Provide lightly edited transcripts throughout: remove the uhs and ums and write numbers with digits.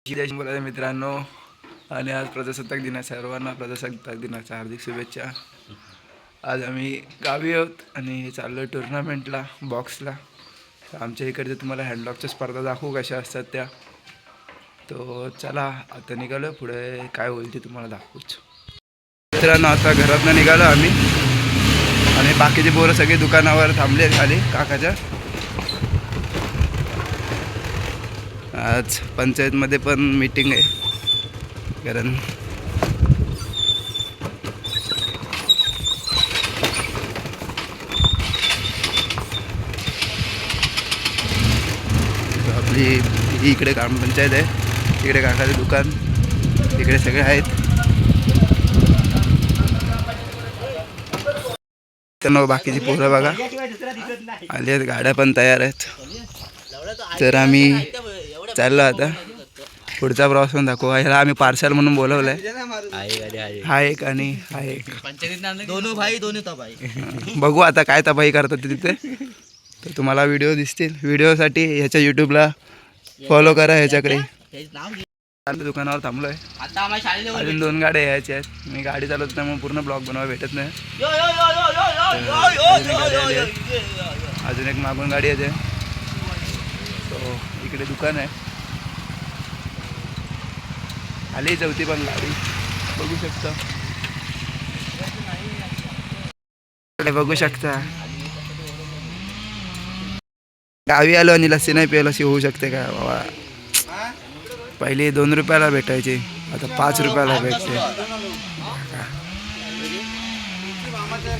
बोलायचं मित्रांनो. आणि आज प्रजासत्ताक दिन आहे. सर्वांना प्रजासत्ताक दिनाच्या हार्दिक शुभेच्छा. आज आम्ही गावी आहोत आणि चाललो आहे टुर्नामेंटला, बॉक्सला. आमच्या इकडचे तुम्हाला हँडलॉकच्या स्पर्धा दाखवू कशा असतात त्या. तो चला आता निघालो, पुढे काय होईल ते तुम्हाला दाखवूच. मित्रांनो आता घरातनं निघालो आम्ही आणि बाकीचे पोरं सगळे दुकानावर थांबले खाली काकाच्या. आज पंचायतमध्ये पण मीटिंग आहे, कारण आपली इकडे ग्रामपंचायत आहे, इकडे काकाचे दुकान, इकडे सगळे आहेत. तर बाकीची पोरं बघा आली आहेत, गाड्या पण तयार आहेत. तर आम्ही चाललो आता पुढचा प्रवास पण दाखवा. ह्याला आम्ही पार्सल म्हणून बोलवलंय. हा एक आणि हा एक बघू आता काय तबाही करतात ते तिथे. तर तुम्हाला व्हिडिओ दिसतील. व्हिडिओसाठी ह्याच्या यूट्यूबला फॉलो करा. ह्याच्याकडे दुकानावर थांबलोय. अजून 2 गाड्या यायच्या आहेत. मी गाडी चालवत नाही मग पूर्ण ब्लॉग बनवायला भेटत नाही. अजून एक मागून गाडी येते. तो इकडे दुकान आहे. आली चौथी पण गाडी बघू शकता. बघू शकता गावी आलो आणि लस्सी नाही प्यायला अशी होऊ शकते का बाबा. पहिले 2 रुपयाला भेटायचे, आता 5 रुपयाला भेटते.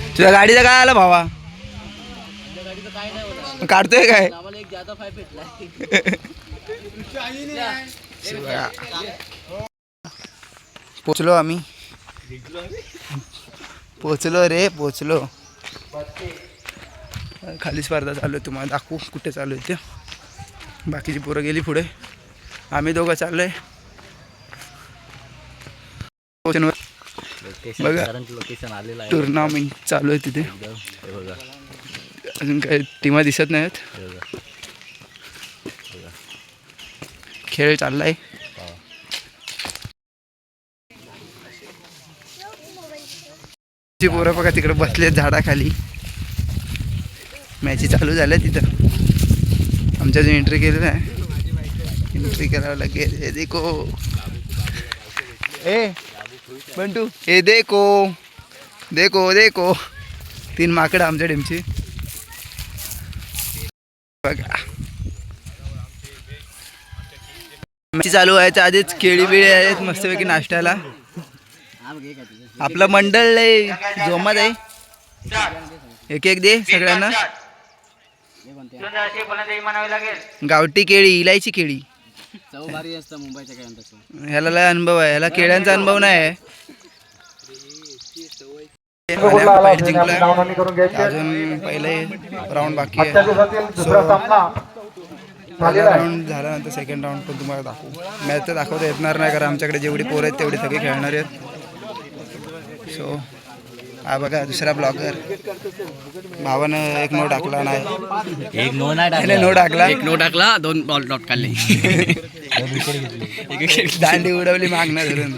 तुझ्या गाडीचं काय आलं भावा? काढतोय काय? पोचलो आम्ही, पोचलो रे पोचलो. खाली स्पर्धा चालू आहे, तुम्हाला दाखवू कुठे चालू आहे ते. बाकीची पोरं गेली पुढे, आम्ही दोघं चाललोय. बघा टुर्नामेंट चालू आहे तिथे. अजून काही टीमा दिसत नाहीत. खेळ चाललाय. पोरं बघा तिकडे बसले झाडाखाली. मॅची चालू झाल्या तिथं. आमच्या जो एंट्री केलेलं आहे, एंट्री करावं लागेल. हे देखो ए बंटू, हे देखो देखो देखो 3 माकडं आमच्या टीमची बघा. मॅची चालू व्हायच्या आधीच केळी बिळी आहेत मस्तपैकी नाश्त्याला. आपलं मंडळ लय जोमात आहे. एक एक दे सगळ्यांना. गावठी केळी, इलायची केळी. ह्याला लय अनुभव आहे, ह्याला केळ्यांचा अनुभव नाही आहे. अजून पहिले राऊंड बाकी आहे. पहिला राऊंड झाल्यानंतर सेकंड राऊंड पण तुम्हाला दाखवू. मॅच तर दाखवता येणार नाही, कारण आमच्याकडे जेवढी पोरं आहेत तेवढी सगळी खेळणार आहेत. सो हा बघा दुसरा ब्लॉगर भावानं एक नो टाकला नाही. एक नो नाही टाकला, नो टाकला, एक नो टाकला, 2 बॉल डॉट काढले. दांडी उडवली मागणं धरून.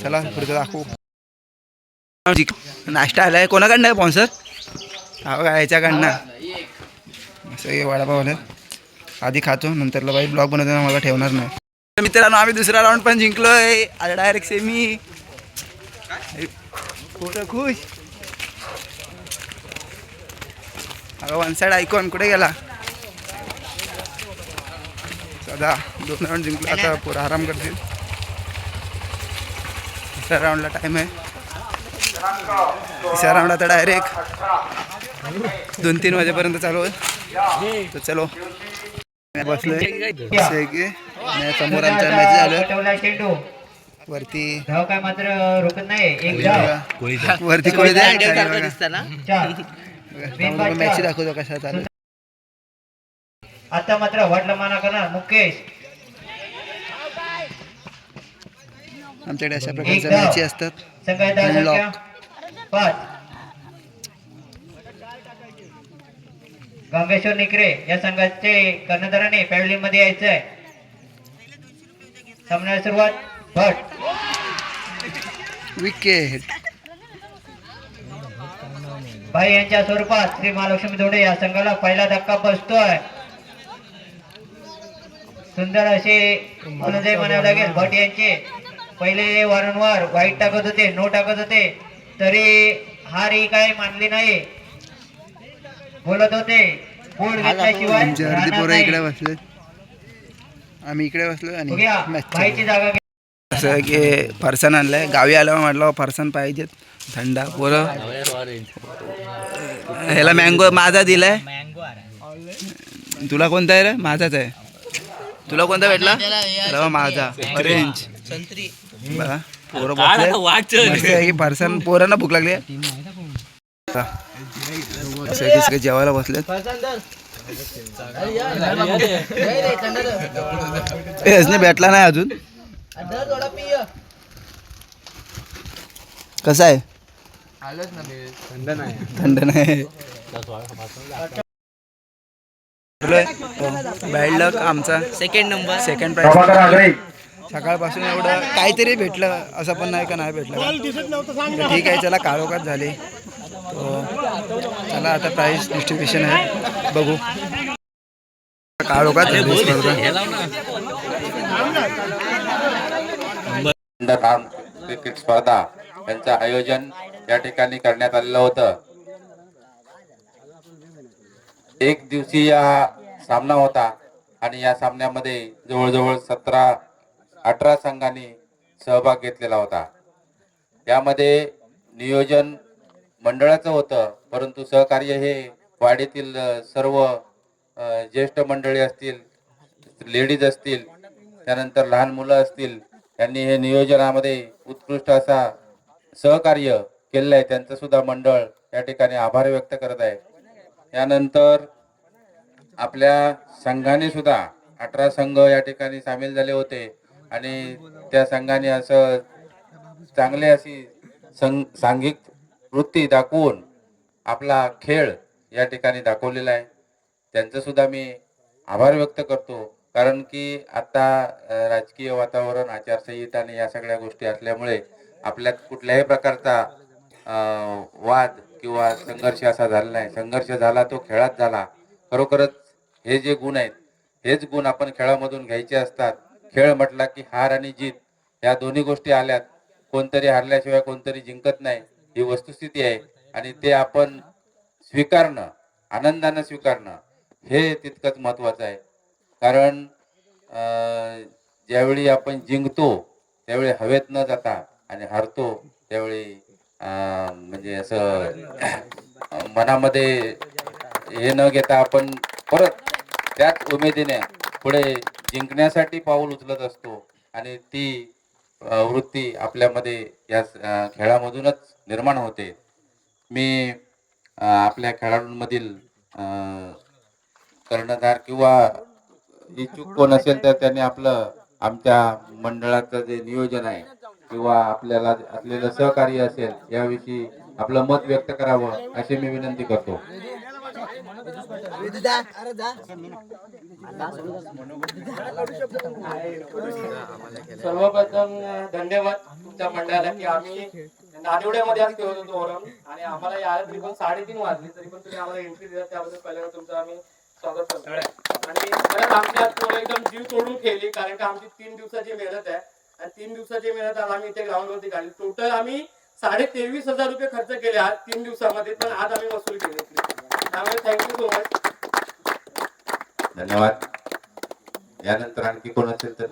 चला पुढचं दाखवू. नाश्ता आलाय. कोणाकडनं आहे स्पॉन्सर? हा बघा ह्याच्याकडनं. सगळे वडापाव आले. आधी खातो, नंतरला बाई ब्लॉग बनवताना मला ठेवणार नाही. मित्रांनो आम्ही दुसरा राऊंड पण जिंकलोय. आता डायरेक्ट सेमी. पोरं खुश. अगं 1 साइड आयकॉन कुठे गेला? सदा 2 राऊंड जिंकलो. आता पोरं आराम करतील. तिसऱ्या राऊंडला टाईम आहे. तिसऱ्या राऊंड आता डायरेक्ट 2-3 वाजेपर्यंत चालू आहे. तर चलो बसलोय. समोर आमच्या मॅच झालं. वरती काय मात्र रोकत नाही. वरती कोळी मॅच दाखवतो कशा चालू. आता मात्र वाटलं माना करणार मुकेश. आमच्याकडे अशा प्रकारच्या मॅची असतात. 5 गांगेश्वर निकरे या संघाचे कर्णधाराने पॅडलिंग मध्ये यायचंय. सामन्याला सुरुवात. भट विकेट. भाई यांच्या स्वरूपात श्री महालक्ष्मी धोडे या संघाला पहिला धक्का बसतोय. सुंदर असे फलंदाजी म्हणावे लागेल. भट यांचे पहिले वारंवार वाईट टाकत होते, नो टाकत होते, तरी हार ही काही मानली नाही. बोलत होते बोल घेतल्याशिवाय आमची अर्धी राहणार पोरं नाही. इकडे बसले, आम्ही इकडे बसलो आणि बघूया match भाईची जागा घे. असं की फरसाण आणलंय. गावी आल्यावर म्हटलं फरसाण पाहिजेत, थंड पोरं. ह्याला मँगो माझा दिलाय. तुला कोणता आहे रे? माझाच आहे. तुला कोणता भेटला? अरे माझा ऑरेंज. बघा पोरं बसले मस्त आहे की फरसाण. पोरांना भूक लागली आहे. असं की सगळे जेवायला बसलेत. यासने भेटला नाही अजून. कसा आहे? थंड नाही. बॅड लक आमचा. Second prize. सकाळपासून एवढं काहीतरी भेटलं असं पण नाही का नाही भेटलं. तर ठीक आहे चला, काळोखात झाली. चला आता प्राइस डिस्ट्रीब्युशन आहे, बघू. काळोखात झाली स्पर्धा. क्रिकेट स्पर्धा यांचं आयोजन या ठिकाणी करण्यात आलेलं होतं. एक दिवसीय हा सामना होता आणि या सामन्यामध्ये जवळजवळ 17-18 संघांनी सहभाग घेतलेला होता. यामध्ये नियोजन मंडळाचं होतं, परंतु सहकार्य हे वाडीतील सर्व ज्येष्ठ मंडळी असतील, लेडीज असतील, त्यानंतर लहान मुलं असतील, यांनी हे नियोजनामध्ये उत्कृष्ट असा सहकार्य केलेलं आहे. त्यांचं सुद्धा मंडळ या ठिकाणी आभार व्यक्त करत आहे. यानंतर आपल्या संघाने सुद्धा 18 संघ या ठिकाणी सामील झाले होते आणि त्या संघाने असं चांगले अशी सांघिक वृत्ती दाखवून आपला खेळ या ठिकाणी दाखवलेला आहे. त्यांचं सुद्धा मी आभार व्यक्त करतो. कारण की आता राजकीय वातावरण, आचारसंहिता आणि या सगळ्या गोष्टी असल्यामुळे आपल्यात कुठल्याही प्रकारचा वाद किंवा संघर्ष असा झाला नाही. संघर्ष झाला तो खेळात झाला. खरोखरच हे जे गुण आहेत, हेच गुण आपण खेळामधून घ्यायचे असतात. खेळ म्हटला की हार आणि जीत या दोन्ही गोष्टी आल्यात. कोणतरी हारल्याशिवाय कोणतरी जिंकत नाही, ही वस्तुस्थिती आहे. आणि ते आपण स्वीकारणं, आनंदानं स्वीकारणं हे तितकंच महत्त्वाचं आहे. कारण ज्यावेळी आपण जिंकतो त्यावेळी हवेत न जाता आणि हारतो त्यावेळी म्हणजे असं मनामध्ये हे न घेता आपण परत त्याच उमेदीने पुढे जिंकण्यासाठी पाऊल उचलत असतो. आणि ती वृत्ती आपल्यामध्ये या खेळामधूनच निर्माण होते. मी आपल्या खेळाडूंमधील कर्णधार किंवा इच्छुक कोण असेल तर त्यांनी आपलं आमच्या मंडळाचं जे नियोजन आहे किंवा आपल्याला असलेलं सहकार्य असेल याविषयी आपलं मत व्यक्त करावं अशी मी विनंती करतो. सर्वप्रथम धन्यवाद तुमच्या मंडळाला की आम्ही नादेवड्यामध्ये आज खेळत होतो ओरम आणि आम्हाला यायला तरी पण 3:30 वाजले, तरी पण तुम्ही आम्हाला एंट्री दिला त्याबद्दल पहिल्यांदा तुमचं आम्ही स्वागत करतो. आणि खरंच आमच्या पोरं एकदम जीव तोडून खेळली, कारण की आमची 3 दिवसाची मेहनत आहे आणि 3 दिवसाची मेहनत आज आम्ही इथे ग्राउंडवरती काढली. टोटल आम्ही 23,500 रुपये खर्च केले आज 3 दिवसामध्ये, पण आज आम्ही वसूल केले. त्यामुळे थँक्यू सो मच. धन्यवाद. यानंतर आणखी कोण असेल तर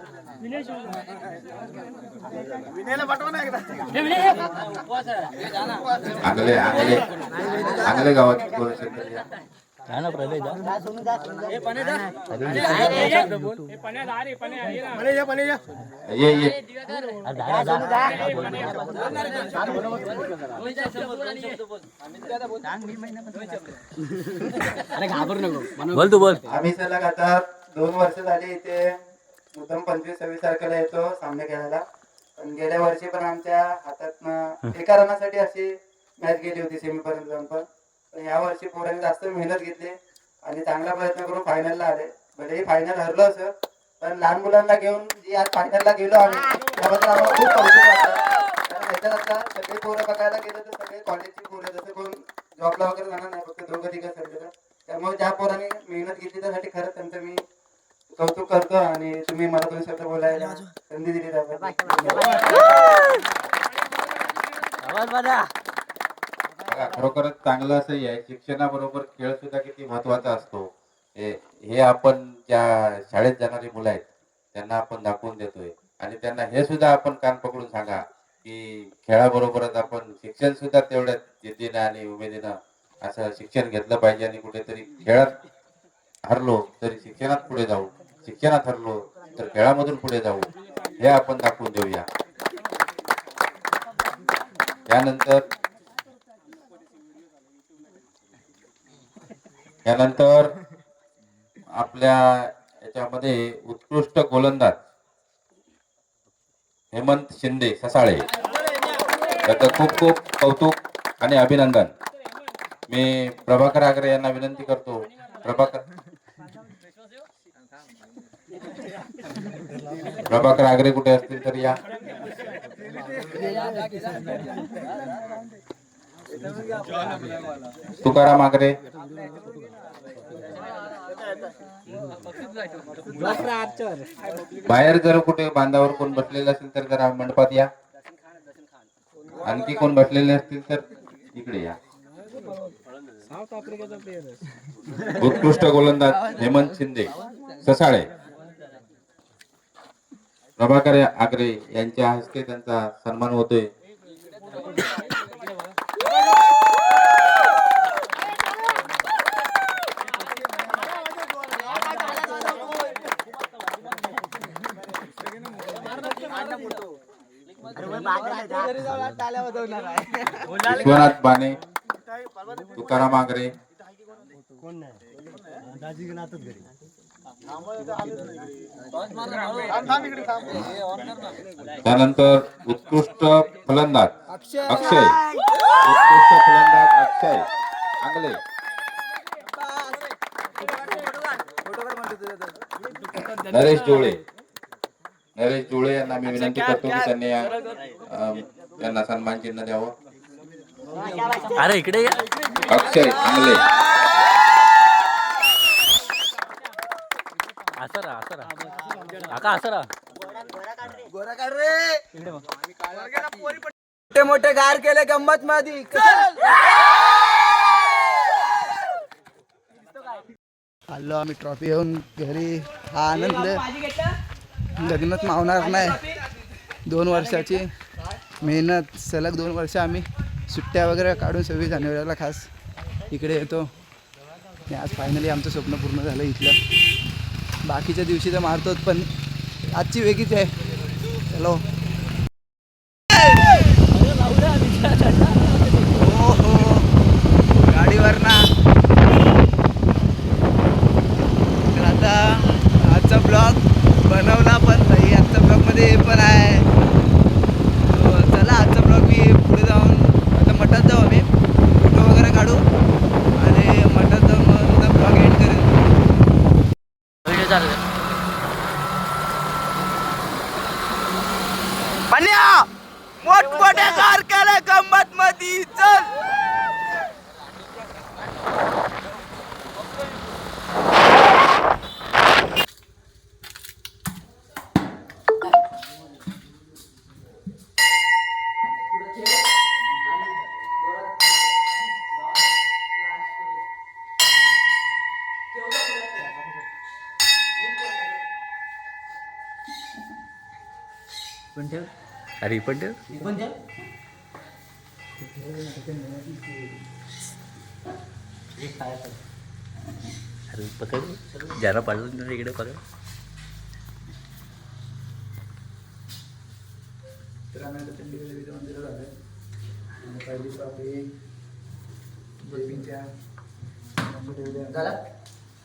आंगले आंगले आंगले गावात कोण असेल तर या. ये ये. बोल तू बोल. आम्ही सलग आता 2 वर्ष झाली इथे मुद्दाम 25-26 तारखेला येतो सामने खेळायला. पण गेल्या वर्षी पण आमच्या हातात एका रनासाठी अशी मॅच गेली होती सेमीपर्यंत जाऊन. पण या वर्षी पोरांनी जास्त मेहनत घेतली आणि चांगला प्रयत्न करून फायनलला आले. भलेही फायनल हरलो असं, पण लहान मुलांना घेऊन जी आज फायनलला गेलो आम्ही त्याबद्दल आम्हाला खूप कौतुक वाटतं. कारण ह्याच्यात आता सगळे पोरं बघायला गेलं तर सगळे कॉलेजची पोरं, जसं कोण जॉबला वगैरे जाणार नाही, फक्त दोघं तिघं सगळे. त्यामुळे ज्या पोरांनी मेहनत घेतली त्यासाठी खरंच त्यांचं मी कौतुक करतो आणि तुम्ही मला 2 शब्द बोलायला संधी दिली त्याबद्दल. बघा, खरोखरच चांगलं असं आहे. शिक्षणाबरोबर खेळ सुद्धा किती महत्वाचा असतो हे आपण ज्या शाळेत जाणारी मुलं आहेत त्यांना आपण दाखवून देतोय. आणि त्यांना हे सुद्धा आपण कान पकडून सांगा की खेळाबरोबरच आपण शिक्षण सुद्धा तेवढ्याच जिद्दीनं आणि उमेदीनं असं शिक्षण घेतलं पाहिजे. आणि कुठेतरी खेळात हरलो तरी शिक्षणात पुढे जाऊ, शिक्षणात हरलो तर खेळामधून पुढे जाऊ, हे आपण दाखवून देऊया. यानंतर आपल्या याच्यामध्ये उत्कृष्ट गोलंदाज हेमंत शिंदे ससाळे, त्याचं खूप खूप कौतुक आणि अभिनंदन. मी प्रभाकर आगरे यांना विनंती करतो. प्रभाकर आगरे कुठे असतील तर या. तुकाराम आगरे, बाहेर जर कुठे बांधावर कोण बसलेलं असेल तर जरा मंडपात या. आणखी कोण बसलेले असतील तर इकडे या. उत्कृष्ट गोलंदाज हेमंत शिंदे ससाळे, प्रभाकर आगरे यांच्या हस्ते त्यांचा सन्मान होतोय. विश्वनाथ बाने, तुकाराम आगरे, त्यानंतर उत्कृष्ट फलंदाज अक्षय आंगले, नरेश जोळे यांना मी विनंती करतो की त्यांनी त्यांना सन्मान चिन्ह द्यावं. अरे इकडे या. अक्षय आंगले, असरा असरा मोठे मोठे गार केले गंमत मध्ये. आलो आम्ही ट्रॉफी घेऊन घरी. हा आनंद लग्नात मावणार नाही. 2 वर्षाची मेहनत सलग 2 वर्ष आम्ही सुट्ट्या वगैरे काढून 26 जानेवारीला खास इकडे येतो. आणि आज फायनली आमचं स्वप्न पूर्ण झालं इथलं. बाकीच्या दिवशी तर मारतोच पण आजची वेगळीच आहे. चलो गाडीवर ना. तर आता आजचा ब्लॉग बनवला पण नाही. आजच्या ब्लॉगमध्ये हे पण आहे. चला आजचा ब्लॉग मी पुढे जाऊन आता मठात जाऊ. आम्ही फोटो वगैरे काढू आणि मठात जाऊन मग ब्लॉग एंड करेन. मोठमोठ्या कार केल्या गंमत मध्ये. चल अरे पण अरे पकड जरा पाडून इकडे पकड.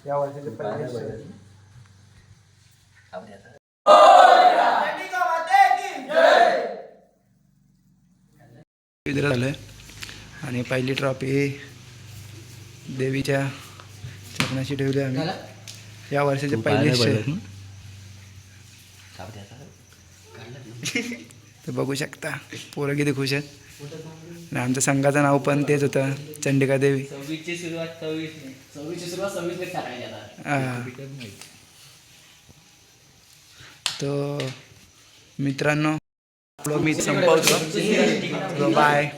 या वर्षाचे झालं आणि पहिली ट्रॉफी देवीच्या चरणाशी ठेवली आम्ही. या वर्षाचे पहिले तर बघू शकता पोरं किती खुश आहेत. आणि आमच्या संघाचं नाव पण तेच होतं, चंडिका देवी. 26ची सुरुवात 26 हा. तो मित्रांनो मी संपवतो. बाय.